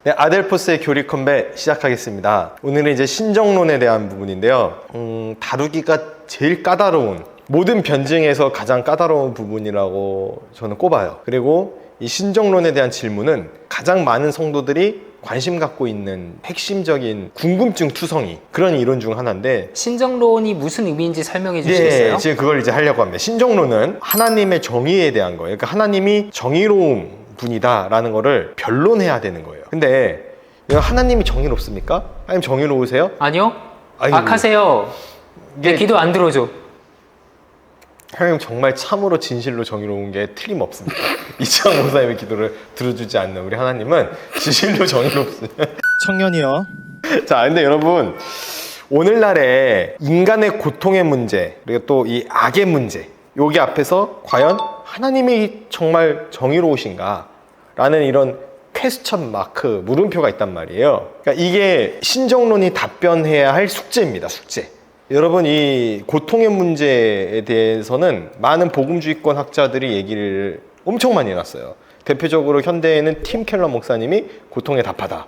네, 아델포스의 교리 컴배 시작하겠습니다. 오늘은 이제 신정론에 대한 부분인데요. 다루기가 제일 까다로운, 모든 변증에서 가장 까다로운 부분이라고 저는 꼽아요. 그리고 이 신정론에 대한 질문은 가장 많은 성도들이 관심 갖고 있는 핵심적인 궁금증 투성이, 그런 이론 중 하나인데, 신정론이 무슨 의미인지 설명해 주시겠어요? 지금 그걸 이제 하려고 합니다. 신정론은 하나님의 정의에 대한 거예요. 그러니까 하나님이 정의로운 분이다 라는 거를 변론해야 되는 거예요. 근데 하나님이 정의롭습니까? 하나님 정의로우세요? 아니요. 아이고. 악하세요. 내 기도 안 들어줘. 하나님 정말 참으로 진실로 정의로운 게 틀림없습니다. 이창호 목사님의 기도를 들어주지 않는 우리 하나님은 진실로 정의롭습니다. 청년이요. 자, 근데 여러분, 오늘날의 인간의 고통의 문제, 그리고 또 이 악의 문제, 여기 앞에서 과연 하나님이 정말 정의로우신가? 라는 이런 퀘스천 마크, 물음표가 있단 말이에요. 그러니까 이게 신정론이 답변해야 할 숙제입니다, 숙제. 여러분, 이 고통의 문제에 대해서는 많은 복음주의권 학자들이 얘기를 엄청 많이 해놨어요. 대표적으로 현대에는 팀 켈러 목사님이 고통의 답하다.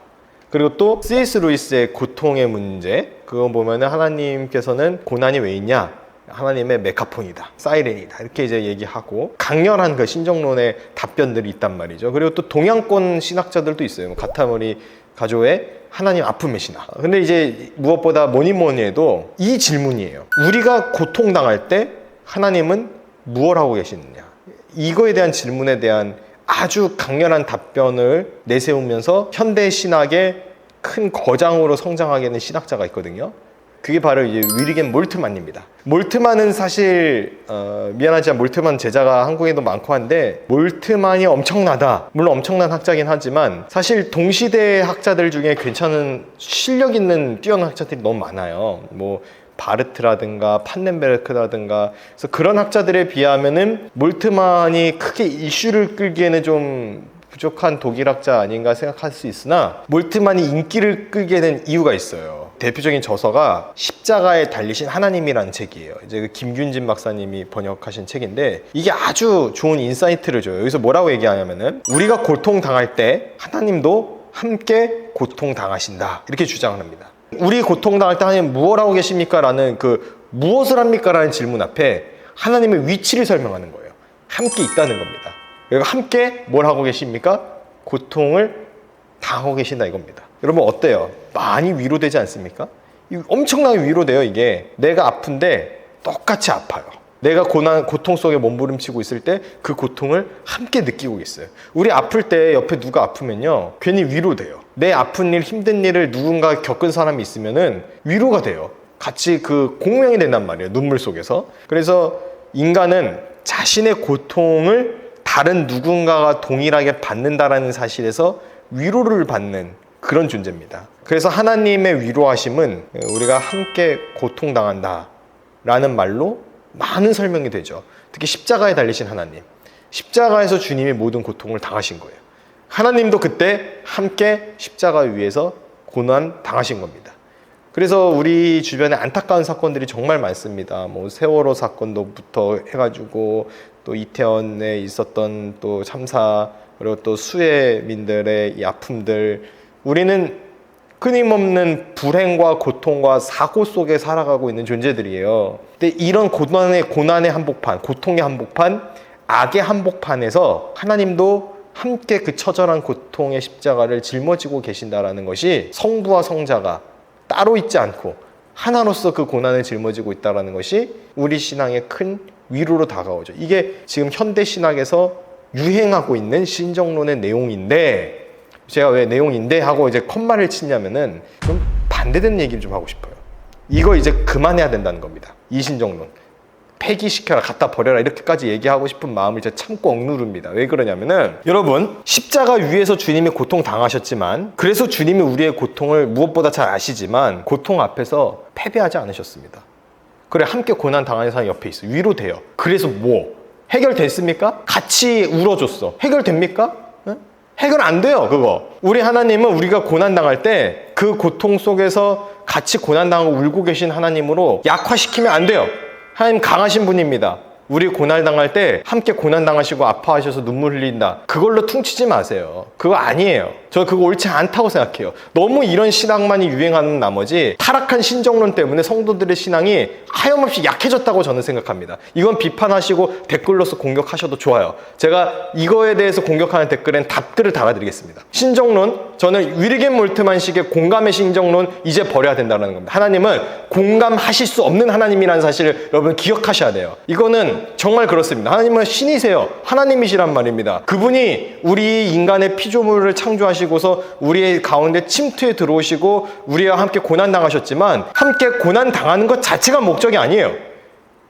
그리고 또 C.S. 루이스의 고통의 문제, 그거 보면은 하나님께서는 고난이 왜 있냐? 하나님의 메카폰이다, 사이렌이다, 이렇게 이제 얘기하고 강렬한 그 신정론의 답변들이 있단 말이죠. 그리고 또 동양권 신학자들도 있어요. 가타모리 가조의 하나님 아픔의 신학. 근데 이제 무엇보다 뭐니 해도 이 질문이에요. 우리가 고통당할 때 하나님은 무엇 하고 계시느냐? 이거에 대한 질문에 대한 아주 강렬한 답변을 내세우면서 현대 신학의 큰 거장으로 성장하게 된 신학자가 있거든요. 그게 바로 이제 윌리엄 몰트만입니다. 몰트만은 사실 미안하지만 몰트만 제자가 한국에도 많고 한데, 몰트만이 엄청나다, 물론 엄청난 학자긴 하지만 사실 동시대 학자들 중에 괜찮은 실력 있는 뛰어난 학자들이 너무 많아요. 뭐 바르트라든가 판넨베르크라든가. 그래서 그런 학자들에 비하면은 몰트만이 크게 이슈를 끌기에는 좀 부족한 독일학자 아닌가 생각할 수 있으나, 몰트만이 인기를 끌게 된 이유가 있어요. 대표적인 저서가 십자가에 달리신 하나님이라는 책이에요. 이제 그 김균진 박사님이 번역하신 책인데, 이게 아주 좋은 인사이트를 줘요. 여기서 뭐라고 얘기하냐면은, 우리가 고통당할 때 하나님도 함께 고통당하신다, 이렇게 주장을 합니다. 우리 고통당할 때 하나님 무엇 하고 계십니까? 라는 그 무엇을 합니까? 라는 질문 앞에 하나님의 위치를 설명하는 거예요. 함께 있다는 겁니다. 그리고 함께 뭘 하고 계십니까? 고통을 당하고 계신다, 이겁니다. 여러분 어때요? 많이 위로되지 않습니까? 엄청나게 위로돼요. 이게 내가 아픈데 똑같이 아파요. 내가 고통 속에 몸부림치고 있을 때 그 고통을 함께 느끼고 있어요. 우리 아플 때 옆에 누가 아프면요, 괜히 위로돼요. 내 아픈 일, 힘든 일을 누군가 겪은 사람이 있으면은 위로가 돼요. 같이 그 공명이 된단 말이에요, 눈물 속에서. 그래서 인간은 자신의 고통을 다른 누군가가 동일하게 받는다라는 사실에서 위로를 받는 그런 존재입니다. 그래서 하나님의 위로하심은 우리가 함께 고통당한다 라는 말로 많은 설명이 되죠. 특히 십자가에 달리신 하나님, 십자가에서 주님이 모든 고통을 당하신 거예요. 하나님도 그때 함께 십자가 위에서 고난 당하신 겁니다. 그래서 우리 주변에 안타까운 사건들이 정말 많습니다. 뭐 세월호 사건도부터 해가지고 또 이태원에 있었던 또 참사, 그리고 또 수혜민들의 이 아픔들, 우리는 끊임없는 불행과 고통과 사고 속에 살아가고 있는 존재들이에요. 근데 이런 고난의 한복판, 고통의 한복판, 악의 한복판에서 하나님도 함께 그 처절한 고통의 십자가를 짊어지고 계신다라는 것이, 성부와 성자가 따로 있지 않고 하나로서 그 고난을 짊어지고 있다는 것이 우리 신앙의 큰 위로로 다가오죠. 이게 지금 현대 신학에서 유행하고 있는 신정론의 내용인데, 제가 왜 내용인데 하고 이제 컴마를 치냐면은 좀 반대되는 얘기를 좀 하고 싶어요. 이거 이제 그만해야 된다는 겁니다. 이 신정론 폐기시켜라, 갖다 버려라, 이렇게까지 얘기하고 싶은 마음을 제가 참고 억누릅니다. 왜 그러냐면은, 여러분, 십자가 위에서 주님이 고통 당하셨지만, 그래서 주님이 우리의 고통을 무엇보다 잘 아시지만 고통 앞에서 패배하지 않으셨습니다. 그래, 함께 고난 당하는 사람이 옆에 있어, 위로돼요. 그래서 뭐 해결됐습니까? 같이 울어줬어. 해결됩니까? 해결 안 돼요, 그거. 우리 하나님은 우리가 고난당할 때 그 고통 속에서 같이 고난당하고 울고 계신 하나님으로 약화시키면 안 돼요. 하나님 강하신 분입니다. 우리 고난 당할 때 함께 고난 당하시고 아파하셔서 눈물 흘린다. 그걸로 퉁치지 마세요. 그거 아니에요. 저 그거 옳지 않다고 생각해요. 너무 이런 신앙만이 유행하는 나머지 타락한 신정론 때문에 성도들의 신앙이 하염없이 약해졌다고 저는 생각합니다. 이건 비판하시고 댓글로서 공격하셔도 좋아요. 제가 이거에 대해서 공격하는 댓글엔 답글을 달아드리겠습니다. 신정론, 저는 위르겐 몰트만식의 공감의 신정론 이제 버려야 된다는 겁니다. 하나님은 공감하실 수 없는 하나님이라는 사실을 여러분 기억하셔야 돼요. 이거는 정말 그렇습니다. 하나님은 신이세요. 하나님이시란 말입니다. 그분이 우리 인간의 피조물을 창조하시고서 우리의 가운데 침투에 들어오시고 우리와 함께 고난당하셨지만 함께 고난당하는 것 자체가 목적이 아니에요.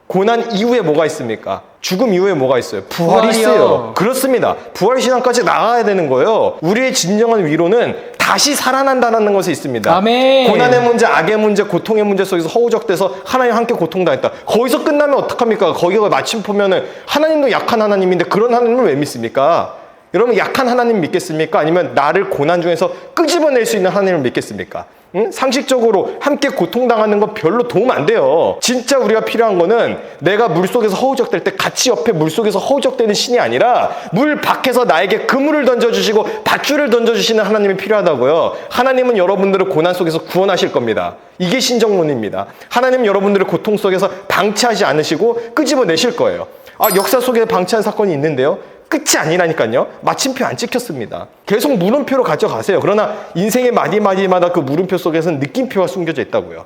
고난 이후에 뭐가 있습니까? 죽음 이후에 뭐가 있어요? 부활이 있어요. 그렇습니다. 부활신앙까지 나가야 되는 거예요. 우리의 진정한 위로는 다시 살아난다는 것에 있습니다. 아멘. 고난의 문제, 악의 문제, 고통의 문제 속에서 허우적대서 하나님 함께 고통당했다. 거기서 끝나면 어떡합니까? 거기가 마침표면은 하나님도 약한 하나님인데 그런 하나님을 왜 믿습니까? 여러분 약한 하나님 믿겠습니까? 아니면 나를 고난 중에서 끄집어낼 수 있는 하나님을 믿겠습니까? 응? 상식적으로 함께 고통당하는 건 별로 도움 안 돼요. 진짜 우리가 필요한 거는 내가 물속에서 허우적댈 때 같이 옆에 물속에서 허우적대는 신이 아니라 물 밖에서 나에게 그물을 던져주시고 밧줄을 던져주시는 하나님이 필요하다고요. 하나님은 여러분들을 고난 속에서 구원하실 겁니다. 이게 신정론입니다. 하나님은 여러분들을 고통 속에서 방치하지 않으시고 끄집어내실 거예요. 역사 속에 방치한 사건이 있는데요. 끝이 아니라니까요. 마침표 안 찍혔습니다. 계속 물음표로 가져가세요. 그러나 인생의 마디마디마다 그 물음표 속에서는 느낌표가 숨겨져 있다고요.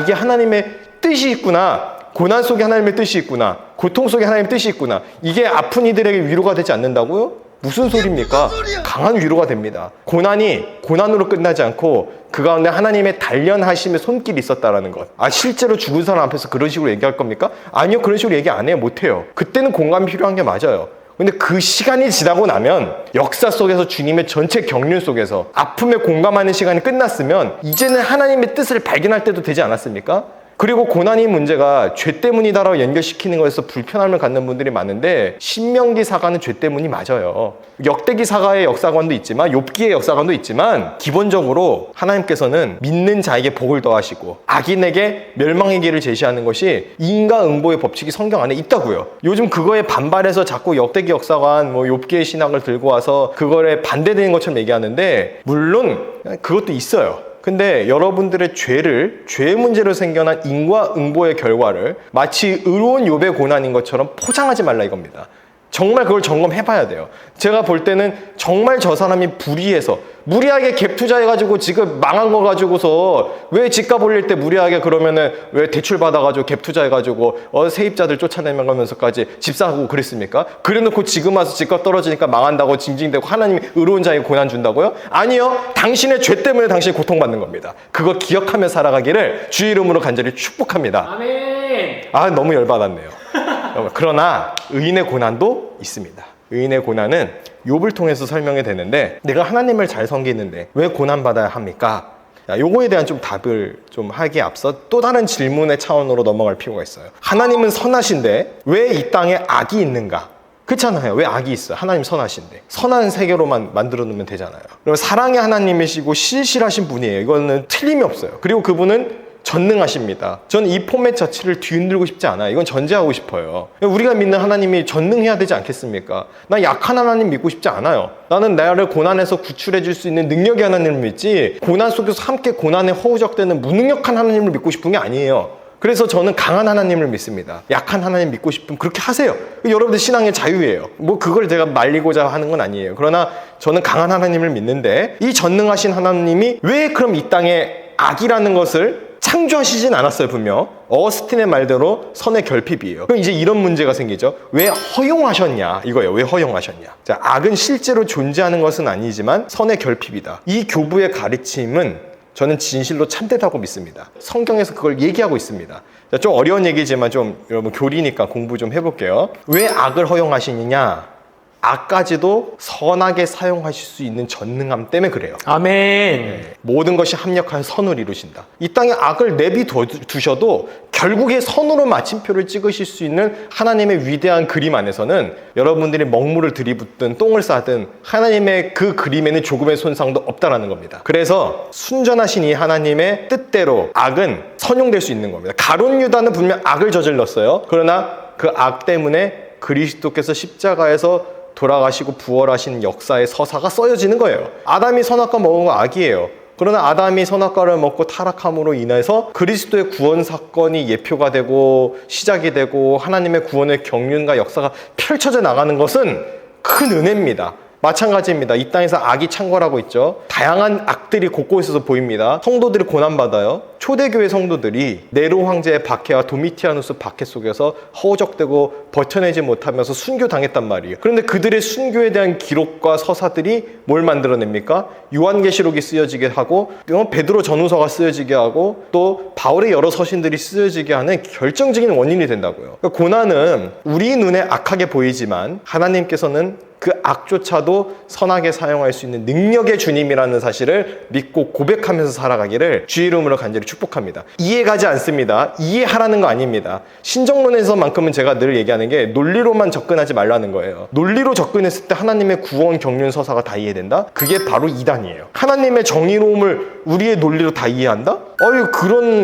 이게 하나님의 뜻이 있구나. 고난 속에 하나님의 뜻이 있구나. 고통 속에 하나님의 뜻이 있구나. 이게 아픈 이들에게 위로가 되지 않는다고요? 무슨 소리입니까? 강한 위로가 됩니다. 고난이 고난으로 끝나지 않고 그 가운데 하나님의 단련하심의 손길이 있었다라는 것. 실제로 죽은 사람 앞에서 그런 식으로 얘기할 겁니까? 아니요. 그런 식으로 얘기 안 해요. 못 해요. 그때는 공감이 필요한 게 맞아요. 근데 그 시간이 지나고 나면 역사 속에서 주님의 전체 경륜 속에서 아픔에 공감하는 시간이 끝났으면 이제는 하나님의 뜻을 발견할 때도 되지 않았습니까? 그리고 고난이 문제가 죄 때문이다라고 연결시키는 것에서 불편함을 갖는 분들이 많은데 신명기 사가는 죄 때문이 맞아요. 역대기 사가의 역사관도 있지만 욥기의 역사관도 있지만 기본적으로 하나님께서는 믿는 자에게 복을 더하시고 악인에게 멸망의 길을 제시하는 것이 인과응보의 법칙이 성경 안에 있다고요. 요즘 그거에 반발해서 자꾸 역대기 역사관 욥기의 신학을 들고 와서 그거에 반대되는 것처럼 얘기하는데 물론 그것도 있어요. 근데 여러분들의 죄의 문제로 생겨난 인과응보의 결과를 마치 의로운 욥의 고난인 것처럼 포장하지 말라 이겁니다. 정말 그걸 점검해봐야 돼요. 제가 볼 때는 정말 저 사람이 불의해서 무리하게 갭 투자해가지고 지금 망한 거 가지고서 왜 집값 올릴 때 무리하게 그러면은 왜 대출 받아가지고 갭 투자해가지고 세입자들 쫓아내면서까지 집 사고 그랬습니까? 그래놓고 지금 와서 집값 떨어지니까 망한다고 징징대고 하나님이 의로운 자에게 고난 준다고요? 아니요. 당신의 죄 때문에 당신이 고통받는 겁니다. 그거 기억하며 살아가기를 주의 이름으로 간절히 축복합니다. 아멘. 너무 열받았네요. 그러나 의인의 고난도 있습니다. 의인의 고난은 욥을 통해서 설명이 되는데 내가 하나님을 잘 섬기는데 왜 고난받아야 합니까? 요거에 대한 좀 답을 좀 하기에 앞서 또 다른 질문의 차원으로 넘어갈 필요가 있어요. 하나님은 선하신데 왜 이 땅에 악이 있는가? 그렇잖아요. 왜 악이 있어요? 하나님 선하신데. 선한 세계로만 만들어 놓으면 되잖아요. 그리고 사랑의 하나님이시고 신실하신 분이에요. 이거는 틀림이 없어요. 그리고 그분은 전능하십니다. 저는 이 포맷 자체를 뒤흔들고 싶지 않아요. 이건 전제하고 싶어요. 우리가 믿는 하나님이 전능해야 되지 않겠습니까? 나 약한 하나님 믿고 싶지 않아요. 나는 나를 고난에서 구출해 줄 수 있는 능력의 하나님을 믿지 고난 속에서 함께 고난에 허우적대는 무능력한 하나님을 믿고 싶은 게 아니에요. 그래서 저는 강한 하나님을 믿습니다. 약한 하나님 믿고 싶으면 그렇게 하세요. 여러분들 신앙의 자유예요. 그걸 제가 말리고자 하는 건 아니에요. 그러나 저는 강한 하나님을 믿는데 이 전능하신 하나님이 왜 그럼 이 땅에 악이라는 것을 창조하시진 않았어요. 분명 어스틴의 말대로 선의 결핍이에요. 그럼 이제 이런 문제가 생기죠. 왜 허용하셨냐 이거예요. 왜 허용하셨냐. 자, 악은 실제로 존재하는 것은 아니지만 선의 결핍이다. 이 교부의 가르침은 저는 진실로 참되다고 믿습니다. 성경에서 그걸 얘기하고 있습니다. 자, 좀 어려운 얘기지만 좀 여러분 교리니까 공부 좀 해볼게요. 왜 악을 허용하시느냐. 악까지도 선하게 사용하실 수 있는 전능함 때문에 그래요. 아멘. 모든 것이 합력하여 선을 이루신다. 이 땅에 악을 내비두셔도 결국에 선으로 마침표를 찍으실 수 있는 하나님의 위대한 그림 안에서는 여러분들이 먹물을 들이붓든 똥을 싸든 하나님의 그 그림에는 조금의 손상도 없다라는 겁니다. 그래서 순전하신 이 하나님의 뜻대로 악은 선용될 수 있는 겁니다. 가룟 유다는 분명 악을 저질렀어요. 그러나 그 악 때문에 그리스도께서 십자가에서 돌아가시고 부활하신 역사의 서사가 써여지는 거예요. 아담이 선악과 먹은 거 악이에요. 그러나 아담이 선악과를 먹고 타락함으로 인해서 그리스도의 구원 사건이 예표가 되고 시작이 되고 하나님의 구원의 경륜과 역사가 펼쳐져 나가는 것은 큰 은혜입니다. 마찬가지입니다. 이 땅에서 악이 창궐하고 있죠. 다양한 악들이 곳곳에서 보입니다. 성도들이 고난받아요. 초대교회 성도들이 네로 황제의 박해와 도미티아누스 박해 속에서 허우적대고 버텨내지 못하면서 순교당했단 말이에요. 그런데 그들의 순교에 대한 기록과 서사들이 뭘 만들어냅니까? 요한계시록이 쓰여지게 하고 베드로 전후서가 쓰여지게 하고 또 바울의 여러 서신들이 쓰여지게 하는 결정적인 원인이 된다고요. 그러니까 고난은 우리 눈에 악하게 보이지만 하나님께서는 그 악조차도 선하게 사용할 수 있는 능력의 주님이라는 사실을 믿고 고백하면서 살아가기를 주의 이름으로 간절히 축복합니다. 이해가지 않습니다. 이해하라는 거 아닙니다. 신정론에서만큼은 제가 늘 얘기하는 게 논리로만 접근하지 말라는 거예요. 논리로 접근했을 때 하나님의 구원 경륜 서사가 다 이해된다? 그게 바로 이단이에요. 하나님의 정의로움을 우리의 논리로 다 이해한다?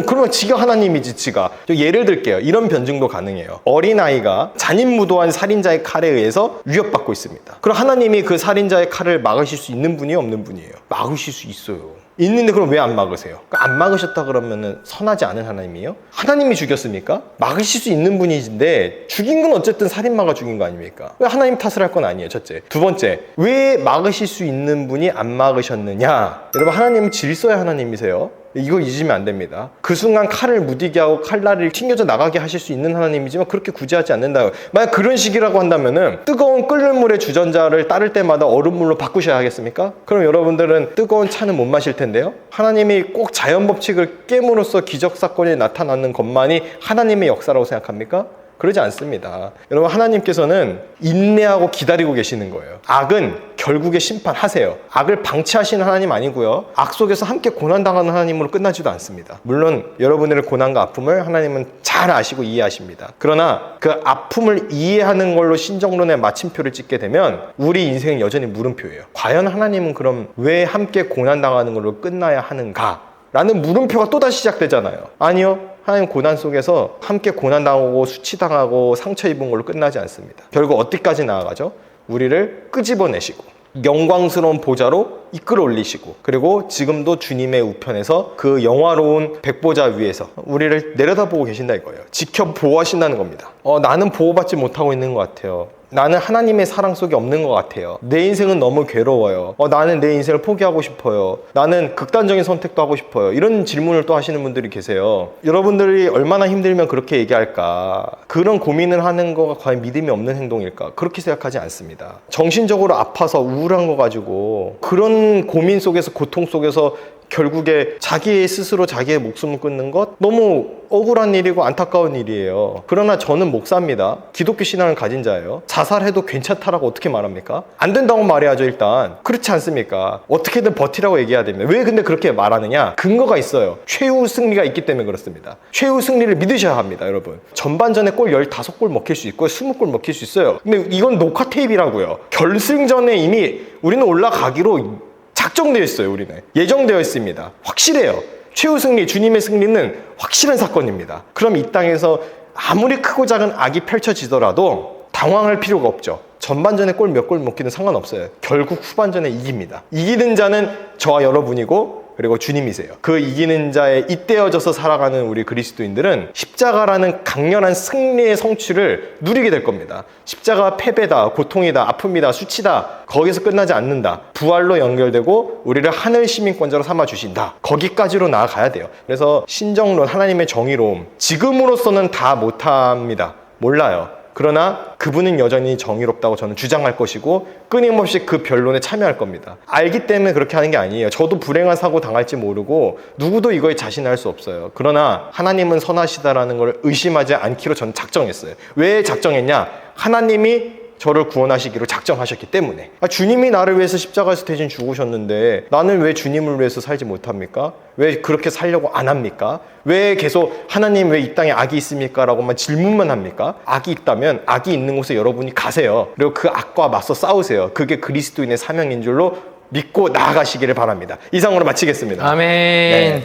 그러면 지가 하나님이지, 지가. 예를 들게요. 이런 변증도 가능해요. 어린아이가 잔인무도한 살인자의 칼에 의해서 위협받고 있습니다. 그럼 하나님이 그 살인자의 칼을 막으실 수 있는 분이에요, 없는 분이에요? 막으실 수 있어요. 있는데 그럼 왜 안 막으세요? 안 막으셨다 그러면은 선하지 않은 하나님이에요? 하나님이 죽였습니까? 막으실 수 있는 분이신데 죽인 건 어쨌든 살인마가 죽인 거 아닙니까? 왜 하나님 탓을 할 건 아니에요, 첫째. 두 번째, 왜 막으실 수 있는 분이 안 막으셨느냐? 여러분, 하나님은 질서의 하나님이세요. 이거 잊으면 안 됩니다. 그 순간 칼을 무디게 하고 칼날을 튕겨져 나가게 하실 수 있는 하나님이지만 그렇게 구제하지 않는다. 만약 그런 식이라고 한다면은 뜨거운 끓는 물의 주전자를 따를 때마다 얼음물로 바꾸셔야 하겠습니까? 그럼 여러분들은 뜨거운 차는 못 마실 텐데요. 하나님이 꼭 자연 법칙을 깨므로써 기적 사건이 나타나는 것만이 하나님의 역사라고 생각합니까? 그러지 않습니다. 여러분, 하나님께서는 인내하고 기다리고 계시는 거예요. 악은 결국에 심판하세요. 악을 방치하시는 하나님 아니고요. 악 속에서 함께 고난당하는 하나님으로 끝나지도 않습니다. 물론 여러분들의 고난과 아픔을 하나님은 잘 아시고 이해하십니다. 그러나 그 아픔을 이해하는 걸로 신정론의 마침표를 찍게 되면 우리 인생은 여전히 물음표예요. 과연 하나님은 그럼 왜 함께 고난당하는 걸로 끝나야 하는가? 라는 물음표가 또다시 시작되잖아요. 아니요. 하나님 고난 속에서 함께 고난당하고 수치당하고 상처 입은 걸로 끝나지 않습니다. 결국 어디까지 나아가죠? 우리를 끄집어내시고 영광스러운 보좌로 이끌어 올리시고 그리고 지금도 주님의 우편에서 그 영화로운 백보좌 위에서 우리를 내려다보고 계신다 이거예요. 지켜 보호하신다는 겁니다. 나는 보호받지 못하고 있는 것 같아요. 나는 하나님의 사랑 속에 없는 것 같아요. 내 인생은 너무 괴로워요. 나는 내 인생을 포기하고 싶어요. 나는 극단적인 선택도 하고 싶어요. 이런 질문을 또 하시는 분들이 계세요. 여러분들이 얼마나 힘들면 그렇게 얘기할까? 그런 고민을 하는 거가 과연 믿음이 없는 행동일까? 그렇게 생각하지 않습니다. 정신적으로 아파서 우울한 거 가지고 그런 고민 속에서 고통 속에서 결국에 자기 스스로 자기의 목숨을 끊는 것 너무 억울한 일이고 안타까운 일이에요. 그러나 저는 목사입니다. 기독교 신앙을 가진 자예요. 자살해도 괜찮다라고 어떻게 말합니까? 안 된다고 말해야죠. 일단 그렇지 않습니까? 어떻게든 버티라고 얘기해야 됩니다. 왜 근데 그렇게 말하느냐? 근거가 있어요. 최후 승리가 있기 때문에 그렇습니다. 최후 승리를 믿으셔야 합니다. 여러분, 전반전에 골 15골 먹힐 수 있고 20골 먹힐 수 있어요. 근데 이건 녹화 테이프라고요. 결승전에 이미 우리는 올라가기로 작정되어 있어요. 우리는 예정되어 있습니다. 확실해요. 최후 승리, 주님의 승리는 확실한 사건입니다. 그럼 이 땅에서 아무리 크고 작은 악이 펼쳐지더라도 당황할 필요가 없죠. 전반전에 골 몇 골 먹기는 상관없어요. 결국 후반전에 이깁니다. 이기는 자는 저와 여러분이고 그리고 주님이세요. 그 이기는 자에 잇대어져서 살아가는 우리 그리스도인들은 십자가라는 강렬한 승리의 성취를 누리게 될 겁니다. 십자가 패배다, 고통이다, 아픔이다, 수치다. 거기서 끝나지 않는다. 부활로 연결되고 우리를 하늘 시민권자로 삼아주신다. 거기까지로 나아가야 돼요. 그래서 신정론, 하나님의 정의로움, 지금으로서는 다 못합니다. 몰라요. 그러나 그분은 여전히 정의롭다고 저는 주장할 것이고 끊임없이 그 변론에 참여할 겁니다. 알기 때문에 그렇게 하는 게 아니에요. 저도 불행한 사고 당할지 모르고 누구도 이거에 자신할 수 없어요. 그러나 하나님은 선하시다라는 걸 의심하지 않기로 저는 작정했어요. 왜 작정했냐? 하나님이 저를 구원하시기로 작정하셨기 때문에. 주님이 나를 위해서 십자가에서 대신 죽으셨는데 나는 왜 주님을 위해서 살지 못합니까? 왜 그렇게 살려고 안 합니까? 왜 계속 하나님 왜 이 땅에 악이 있습니까? 라고만 질문만 합니까? 악이 있다면 악이 있는 곳에 여러분이 가세요. 그리고 그 악과 맞서 싸우세요. 그게 그리스도인의 사명인 줄로 믿고 나아가시기를 바랍니다. 이상으로 마치겠습니다. 아멘. 네.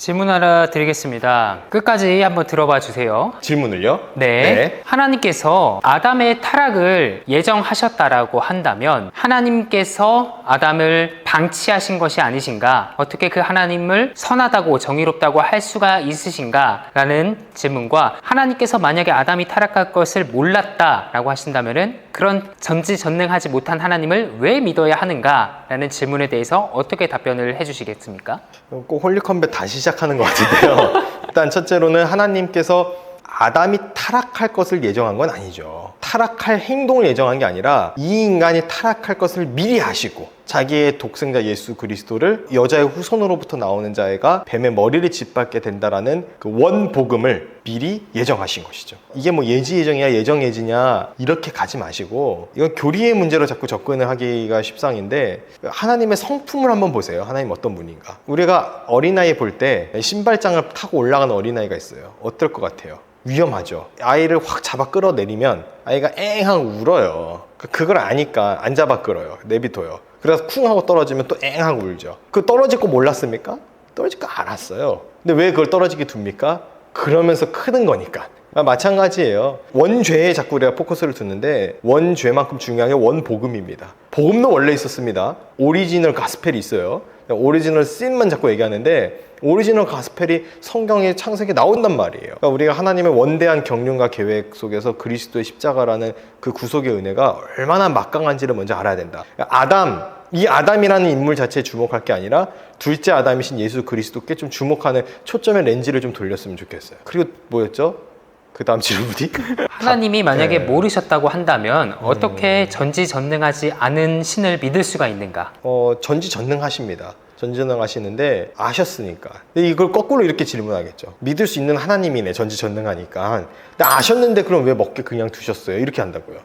질문 하나 드리겠습니다. 끝까지 한번 들어봐 주세요. 질문을요? 네. 하나님께서 아담의 타락을 예정하셨다라고 한다면 하나님께서 아담을 방치하신 것이 아니신가? 어떻게 그 하나님을 선하다고 정의롭다고 할 수가 있으신가? 라는 질문과 하나님께서 만약에 아담이 타락할 것을 몰랐다라고 하신다면은 그런 전지전능하지 못한 하나님을 왜 믿어야 하는가? 라는 질문에 대해서 어떻게 답변을 해주시겠습니까? 꼭 홀리컴뱃 다시 시작하는 것 같은데요. 일단 첫째로는 하나님께서 아담이 타락할 것을 예정한 건 아니죠. 타락할 행동을 예정한 게 아니라 이 인간이 타락할 것을 미리 아시고 자기의 독생자 예수 그리스도를 여자의 후손으로부터 나오는 자애가 뱀의 머리를 짓밟게 된다라는 그 원복음을 미리 예정하신 것이죠. 이게 뭐 예지 예정이야 예정 예지냐 이렇게 가지 마시고 이건 교리의 문제로 자꾸 접근을 하기가 십상인데 하나님의 성품을 한번 보세요. 하나님 어떤 분인가. 우리가 어린아이 볼 때 신발장을 타고 올라가는 어린아이가 있어요. 어떨 것 같아요? 위험하죠. 아이를 확 잡아 끌어내리면 아이가 엥하고 울어요. 그걸 아니까 안 잡아 끌어요. 내비둬요. 그래서 쿵 하고 떨어지면 또 엥하고 울죠. 그 떨어질 거 몰랐습니까? 떨어질 거 알았어요. 근데 왜 그걸 떨어지게 둡니까? 그러면서 크는 거니까. 마찬가지예요. 원죄에 자꾸 우리가 포커스를 두는데 원죄만큼 중요한 게 원복음입니다. 복음도 원래 있었습니다. 오리지널 가스펠이 있어요. 오리지널 씬만 자꾸 얘기하는데 오리지널 가스펠이 성경의 창세기에 나온단 말이에요. 그러니까 우리가 하나님의 원대한 경륜과 계획 속에서 그리스도의 십자가라는 그 구속의 은혜가 얼마나 막강한지를 먼저 알아야 된다. 그러니까 이 아담이라는 인물 자체에 주목할 게 아니라 둘째 아담이신 예수 그리스도께 좀 주목하는 초점의 렌즈를 좀 돌렸으면 좋겠어요. 그리고 뭐였죠? 그 다음 질문이? 하나님이 만약에 네. 모르셨다고 한다면 어떻게 전지전능하지 않은 신을 믿을 수가 있는가? 전지전능하십니다. 전지전능하시는데 아셨으니까. 근데 이걸 거꾸로 이렇게 질문하겠죠. 믿을 수 있는 하나님이네, 전지전능하니까. 근데 아셨는데 그럼 왜 먹게 그냥 두셨어요? 이렇게 한다고요.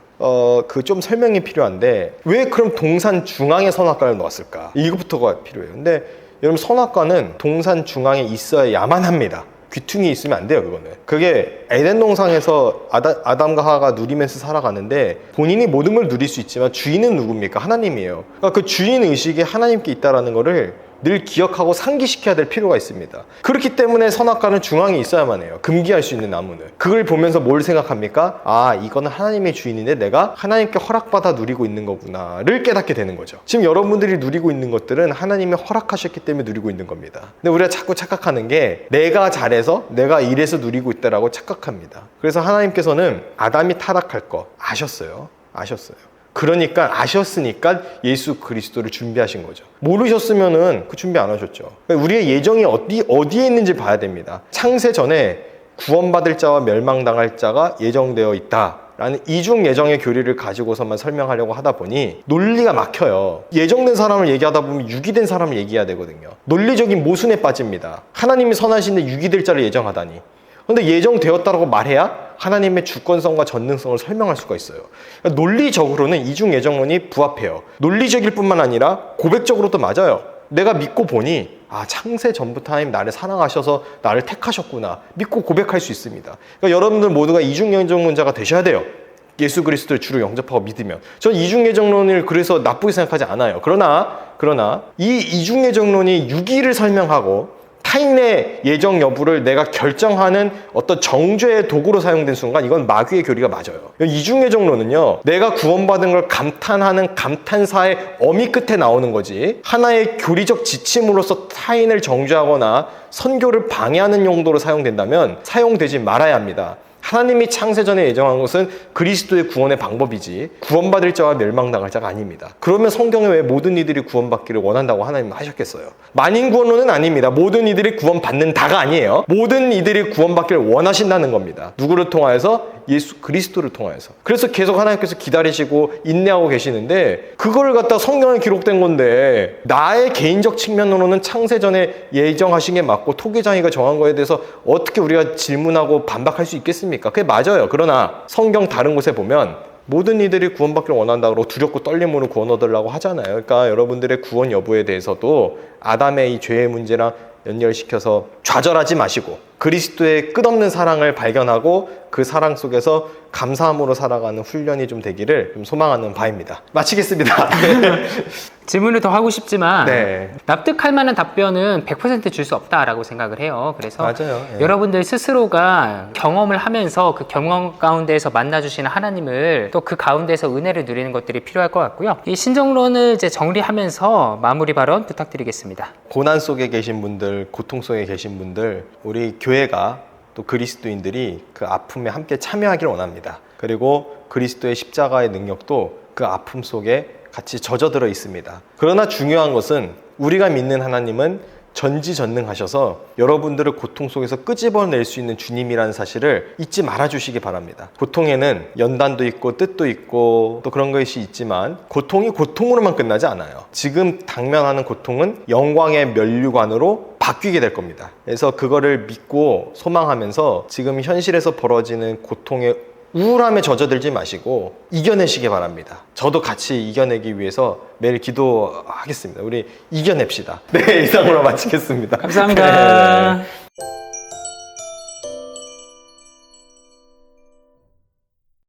그 좀 설명이 필요한데 왜 그럼 동산 중앙에 선악과를 놓았을까? 이것부터가 필요해요. 근데 여러분 선악과는 동산 중앙에 있어야만 합니다. 귀퉁이 있으면 안 돼요, 그거는. 그게 에덴 동산에서 아담과 하와가 누리면서 살아가는데 본인이 모든 걸 누릴 수 있지만 주인은 누굽니까? 하나님이에요. 그러니까 그 주인 의식이 하나님께 있다는 거를 늘 기억하고 상기시켜야 될 필요가 있습니다. 그렇기 때문에 선악과는 중앙에 있어야만 해요. 금기할 수 있는 나무는. 그걸 보면서 뭘 생각합니까? 아, 이거는 하나님의 주인인데 내가 하나님께 허락받아 누리고 있는 거구나를 깨닫게 되는 거죠. 지금 여러분들이 누리고 있는 것들은 하나님이 허락하셨기 때문에 누리고 있는 겁니다. 근데 우리가 자꾸 착각하는 게 내가 잘해서 내가 이래서 누리고 있다라고 착각합니다. 그래서 하나님께서는 아담이 타락할 거 아셨어요. 그러니까 아셨으니까 예수 그리스도를 준비하신 거죠. 모르셨으면은 그 준비 안 하셨죠. 우리의 예정이 어디에 있는지 봐야 됩니다. 창세 전에 구원받을 자와 멸망당할 자가 예정되어 있다 라는 이중 예정의 교리를 가지고서만 설명하려고 하다 보니 논리가 막혀요. 예정된 사람을 얘기하다 보면 유기된 사람을 얘기해야 되거든요. 논리적인 모순에 빠집니다. 하나님이 선하신데 유기될 자를 예정하다니. 근데 예정되었다라고 말해야 하나님의 주권성과 전능성을 설명할 수가 있어요. 그러니까 논리적으로는 이중 예정론이 부합해요. 논리적일 뿐만 아니라 고백적으로도 맞아요. 내가 믿고 보니 창세 전부터 하나님 나를 사랑하셔서 나를 택하셨구나 믿고 고백할 수 있습니다. 그러니까 여러분들 모두가 이중 예정론자가 되셔야 돼요. 예수 그리스도를 주로 영접하고 믿으면. 전 이중 예정론을 그래서 나쁘게 생각하지 않아요. 그러나 이 이중 예정론이 유기를 설명하고 타인의 예정 여부를 내가 결정하는 어떤 정죄의 도구로 사용된 순간 이건 마귀의 교리가 맞아요. 이중예정론은요, 내가 구원받은 걸 감탄하는 감탄사의 어미 끝에 나오는 거지 하나의 교리적 지침으로서 타인을 정죄하거나 선교를 방해하는 용도로 사용된다면 사용되지 말아야 합니다. 하나님이 창세전에 예정한 것은 그리스도의 구원의 방법이지 구원받을 자와 멸망당할 자가 아닙니다. 그러면 성경에 왜 모든 이들이 구원받기를 원한다고 하나님 하셨겠어요? 만인구원론은 아닙니다. 모든 이들이 구원받는다가 아니에요. 모든 이들이 구원받기를 원하신다는 겁니다. 누구를 통하여서? 예수 그리스도를 통하여서. 그래서 계속 하나님께서 기다리시고 인내하고 계시는데 그걸 갖다 성경에 기록된 건데 나의 개인적 측면으로는 창세전에 예정하신 게 맞고 토기장이가 정한 거에 대해서 어떻게 우리가 질문하고 반박할 수 있겠습니까? 그게 맞아요. 그러나 성경 다른 곳에 보면 모든 이들이 구원받기를 원한다고 두렵고 떨림으로 구원 얻으려고 하잖아요. 그러니까 여러분들의 구원 여부에 대해서도 아담의 이 죄의 문제랑 연결시켜서 좌절하지 마시고 그리스도의 끝없는 사랑을 발견하고 그 사랑 속에서 감사함으로 살아가는 훈련이 좀 되기를 좀 소망하는 바입니다. 마치겠습니다. 네. 질문을 더 하고 싶지만 네. 납득할 만한 답변은 100% 줄 수 없다라고 생각을 해요. 그래서 맞아요. 예. 여러분들 스스로가 경험을 하면서 그 경험 가운데에서 만나주시는 하나님을 또 그 가운데서 은혜를 누리는 것들이 필요할 것 같고요. 이 신정론을 이제 정리하면서 마무리 발언 부탁드리겠습니다. 고난 속에 계신 분들, 고통 속에 계신 분들, 우리 교회가 또 그리스도인들이 그 아픔에 함께 참여하기를 원합니다. 그리고 그리스도의 십자가의 능력도 그 아픔 속에 같이 젖어들어 있습니다. 그러나 중요한 것은 우리가 믿는 하나님은 전지전능하셔서 여러분들을 고통 속에서 끄집어낼 수 있는 주님이라는 사실을 잊지 말아주시기 바랍니다. 고통에는 연단도 있고 뜻도 있고 또 그런 것이 있지만 고통이 고통으로만 끝나지 않아요. 지금 당면하는 고통은 영광의 면류관으로 바뀌게 될 겁니다. 그래서 그거를 믿고 소망하면서 지금 현실에서 벌어지는 고통의 우울함에 젖어들지 마시고 이겨내시기 바랍니다. 저도 같이 이겨내기 위해서 매일 기도하겠습니다. 우리 이겨냅시다. 네, 이상으로 마치겠습니다. 감사합니다. 네.